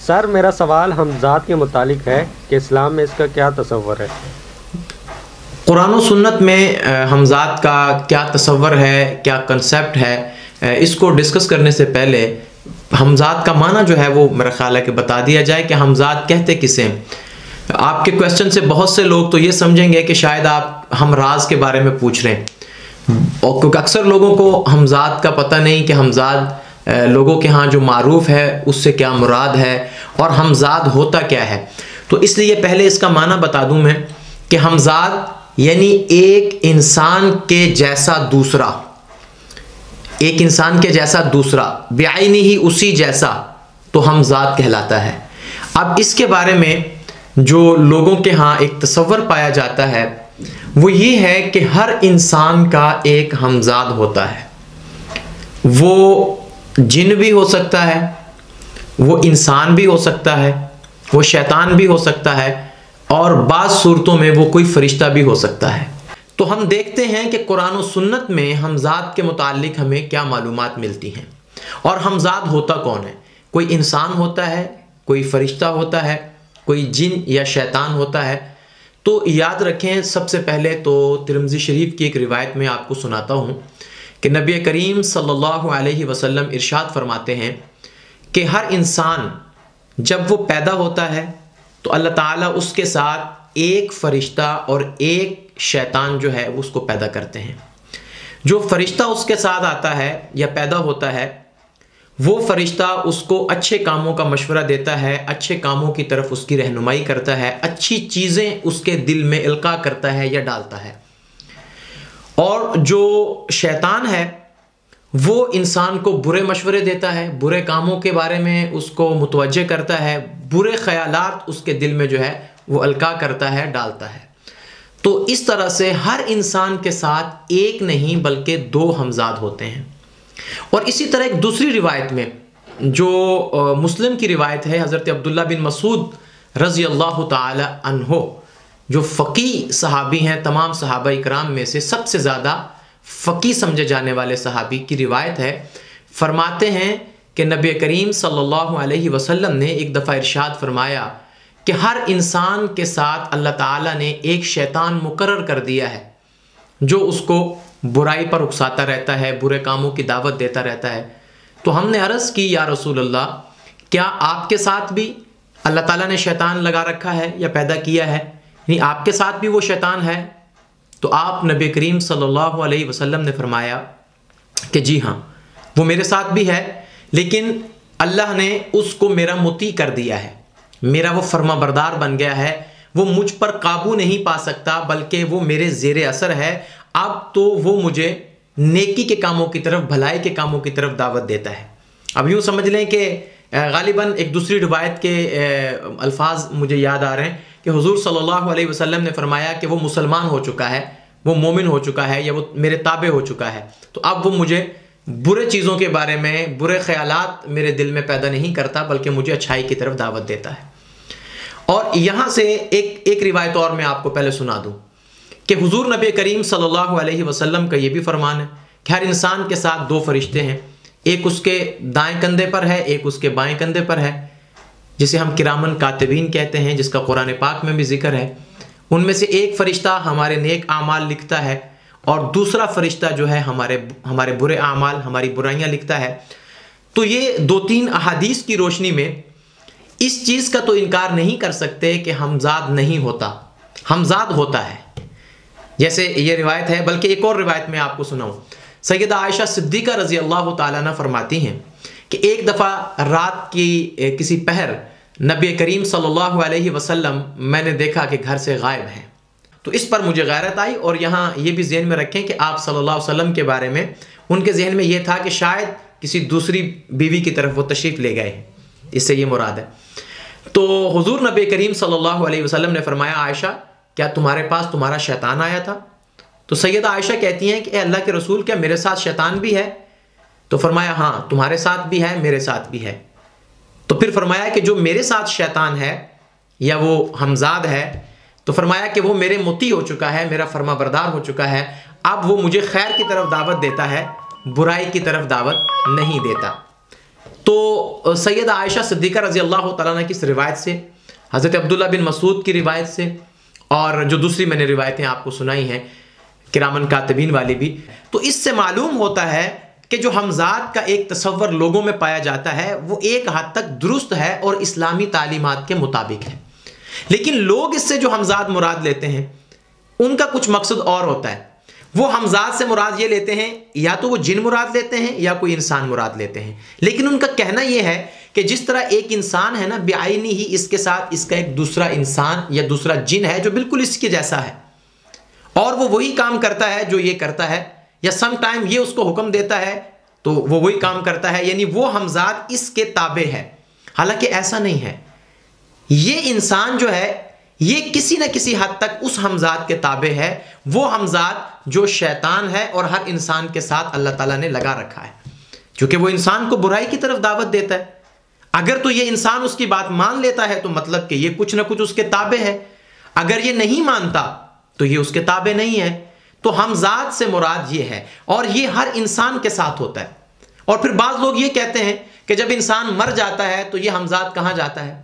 Sir मेरा सवाल हमज़ात के मुतालिक है कि इस्लाम में इसका क्या तसव्वुर है। कुरान और सुन्नत में हमज़ात का क्या तसव्वुर है, क्या कंसेप्ट है, इसको डिस्कस करने से पहले हमज़ात का माना जो है वो मेरा ख्याल है कि बता दिया जाए कि हमज़ात कहते किसे हैं। आपके क्वेश्चन से बहुत से लोग तो ये समझेंगे कि शायद आप हमराज के बारे में पूछ रहे हैं, और क्योंकि अक्सर लोगों को हमज़ात का पता नहीं कि हमज़ात लोगों के यहाँ जो मारूफ है उससे क्या मुराद है और हमज़ात होता क्या है। तो इसलिए पहले इसका माना बता दूं मैं कि हमज़ात यानी एक इंसान के जैसा दूसरा, एक इंसान के जैसा दूसरा, बेआइनी ही उसी जैसा, तो हमज़ात कहलाता है। अब इसके बारे में जो लोगों के यहाँ एक तसव्वुर पाया जाता है वो ये है कि हर इंसान का एक हमज़ात होता है। वो जिन भी हो सकता है, वो इंसान भी हो सकता है, वो शैतान भी हो सकता है, और बाज़ सूरतों में वो कोई फरिश्ता भी हो सकता है। तो हम देखते हैं कि कुरान और सुन्नत में हमज़ात के मुतालिक हमें क्या मालूमात मिलती हैं और हमज़ात होता कौन है। कोई इंसान होता है, कोई फरिश्ता होता है, कोई जिन या शैतान होता है। तो याद रखें, सबसे पहले तो तिरमिज़ी शरीफ की एक रिवायत में आपको सुनाता हूँ कि नबी करीम सल्लल्लाहु अलैहि वसल्लम इरशाद फरमाते हैं कि हर इंसान जब वो पैदा होता है तो अल्लाह ताला उसके साथ एक फ़रिश्ता और एक शैतान जो है वो उसको पैदा करते हैं। जो फ़रिश्ता उसके साथ आता है या पैदा होता है, वो फ़रिश्ता उसको अच्छे कामों का मशवरा देता है, अच्छे कामों की तरफ उसकी रहनुमाई करता है, अच्छी चीज़ें उसके दिल में इल्का करता है या डालता है। और जो शैतान है वो इंसान को बुरे मशवरे देता है, बुरे कामों के बारे में उसको मुतवज्जे करता है, बुरे ख्यालात उसके दिल में जो है वो अलका करता है, डालता है। तो इस तरह से हर इंसान के साथ एक नहीं बल्कि दो हमज़ात होते हैं। और इसी तरह एक दूसरी रिवायत में जो मुस्लिम की रिवायत है, हज़रत अब्दुल्ला बिन मसूद रज़ी अल्लाह ताला अन्हो, जो फ़क़ी सहाबी हैं, तमाम सहाबा इकराम में से सबसे ज़्यादा फ़क़ी समझे जाने वाले सहाबी की रिवायत है। फरमाते हैं कि नबी करीम सल्लल्लाहु अलैहि वसल्लम ने एक दफ़ा इरशाद फरमाया कि हर इंसान के साथ अल्लाह ताला ने एक शैतान मुकर्रर कर दिया है जो उसको बुराई पर उकसाता रहता है, बुरे कामों की दावत देता रहता है। तो हमने अर्ज़ की, या रसूल अल्लाह, क्या आपके साथ भी अल्लाह ताला ने शैतान लगा रखा है या पैदा किया है, यानी आपके साथ भी वो शैतान है? तो आप नबी करीम सल्लल्लाहु अलैहि वसल्लम ने फरमाया कि जी हाँ, वो मेरे साथ भी है, लेकिन अल्लाह ने उसको मेरा मुती कर दिया है, मेरा वो फर्मा बरदार बन गया है, वो मुझ पर काबू नहीं पा सकता बल्कि वो मेरे ज़ेरे असर है। अब तो वो मुझे नेकी के कामों की तरफ, भलाई के कामों की तरफ दावत देता है। अब यूँ समझ लें कि गालिबन एक दूसरी रिवायत के अल्फाज मुझे याद आ रहे हैं कि हुजूर सल्लल्लाहु अलैहि वसल्लम ने फरमाया कि वो मुसलमान हो चुका है, वो मोमिन हो चुका है, या वो मेरे ताबे हो चुका है, तो अब वो मुझे बुरे चीज़ों के बारे में, बुरे ख्यालात मेरे दिल में पैदा नहीं करता बल्कि मुझे अच्छाई की तरफ दावत देता है। और यहाँ से एक रिवायत और मैं आपको पहले सुना दूँ कि हुजूर नबी करीम सल्लल्लाहु अलैहि वसल्लम का ये भी फरमान है कि हर इंसान के साथ दो फरिश्ते हैं, एक उसके दाएं कंधे पर है, एक उसके बाएं कंधे पर है, जिसे हम किरामन कातिबीन कहते हैं, जिसका कुरान पाक में भी जिक्र है। उनमें से एक फ़रिश्ता हमारे नेक आमाल लिखता है और दूसरा फ़रिश्ता जो है हमारे बुरे आमाल, हमारी बुराइयाँ लिखता है। तो ये दो तीन अहादीस की रोशनी में इस चीज़ का तो इनकार नहीं कर सकते कि हमज़ात नहीं होता, हमज़ात होता है, जैसे ये रिवायत है। बल्कि एक और रिवायत में आपको सुनाऊँ, सैयदा आयशा सिद्दीक़ा रज़ी अल्लाह ताला अन्हा फरमाती हैं कि एक दफ़ा रात की किसी पहर नबी करीम सल्लल्लाहु अलैहि वसल्लम मैंने देखा कि घर से गायब हैं। तो इस पर मुझे गैरत आई, और यहाँ ये भी जहन में रखें कि आप सल्लल्लाहु अलैहि वसल्लम के बारे में उनके जहन में ये था कि शायद किसी दूसरी बीवी की तरफ वो तशरीफ़ ले गए हैं, इससे ये मुराद है। तो हुजूर नबी करीम सल्लल्लाहु अलैहि वसल्लम ने फरमाया, आयशा क्या तुम्हारे पास तुम्हारा शैतान आया था? तो सैयदा आयशा कहती हैं कि अल्लाह के रसूल, क्या मेरे साथ शैतान भी है? तो फरमाया हाँ, तुम्हारे साथ भी है, मेरे साथ भी है। तो फिर फरमाया कि जो मेरे साथ शैतान है या वो हमज़ात है, तो फरमाया कि वो मेरे मुती हो चुका है, मेरा फर्मा बरदार हो चुका है, अब वो मुझे खैर की तरफ दावत देता है, बुराई की तरफ दावत नहीं देता। तो सैयदा आयशा सिद्दीक़ा रज़ी अल्लाह तआला अन्हा की इस रिवायत से, हज़रत अब्दुल्ला बिन मसूद की रिवायत से, और जो दूसरी मैंने रिवायतें आपको सुनाई हैं किरामन कातिबीन वाली भी, तो इससे मालूम होता है कि जो हमज़ात का एक तसव्वुर लोगों में पाया जाता है वो एक हद तक दुरुस्त है और इस्लामी तालीमात के मुताबिक है। लेकिन लोग इससे जो हमज़ात मुराद लेते हैं उनका कुछ मकसद और होता है। वो हमज़ात से मुराद ये लेते हैं या तो वो जिन मुराद लेते हैं या कोई इंसान मुराद लेते हैं। लेकिन उनका कहना ये है कि जिस तरह एक इंसान है ना, बेआईनी ही इसके साथ इसका एक दूसरा इंसान या दूसरा जिन है जो बिल्कुल इसके जैसा है और वो वही काम करता है जो ये करता है, या सम टाइम ये उसको हुक्म देता है तो वो वही काम करता है, यानी वो हमज़ात इसके ताबे है। हालांकि ऐसा नहीं है। ये इंसान जो है ये किसी न किसी हद तक उस हमज़ात के ताबे है, वो हमज़ात जो शैतान है और हर इंसान के साथ अल्लाह ताला ने लगा रखा है, क्योंकि वो इंसान को बुराई की तरफ दावत देता है। अगर तो ये इंसान उसकी बात मान लेता है तो मतलब कि ये कुछ ना कुछ उसके ताबे है, अगर ये नहीं मानता तो ये उसके ताबे नहीं है। तो हमज़ात से मुराद ये है और ये हर इंसान के साथ होता है। और फिर बाज़ लोग ये कहते हैं कि जब इंसान मर जाता है तो ये हमज़ात कहाँ जाता है।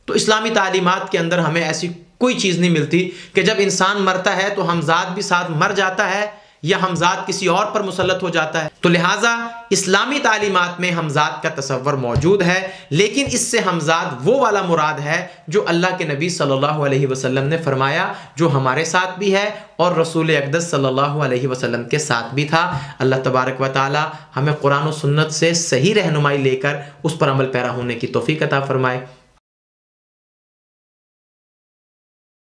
तो इस्लामी तालीमात के अंदर हमें ऐसी कोई चीज़ नहीं मिलती कि जब इंसान मरता है तो हमज़ात भी साथ मर जाता है या हमज़ात किसी और पर मुसल्लत हो जाता है। तो लिहाजा इस्लामी तालीमात में हमज़ात का तसव्वुर मौजूद है, लेकिन इससे हमज़ात वो वाला मुराद है जो अल्लाह के नबी सल्लल्लाहु अलैहि वसल्लम ने फरमाया, जो हमारे साथ भी है और रसूल अक़दस सल्लल्लाहु अलैहि वसल्लम के साथ भी था। अल्लाह तबारक व तआला हमें कुरान और सुन्नत से सही रहनुमाई लेकर उस पर अमल पैरा होने की तौफीक अता फरमाए।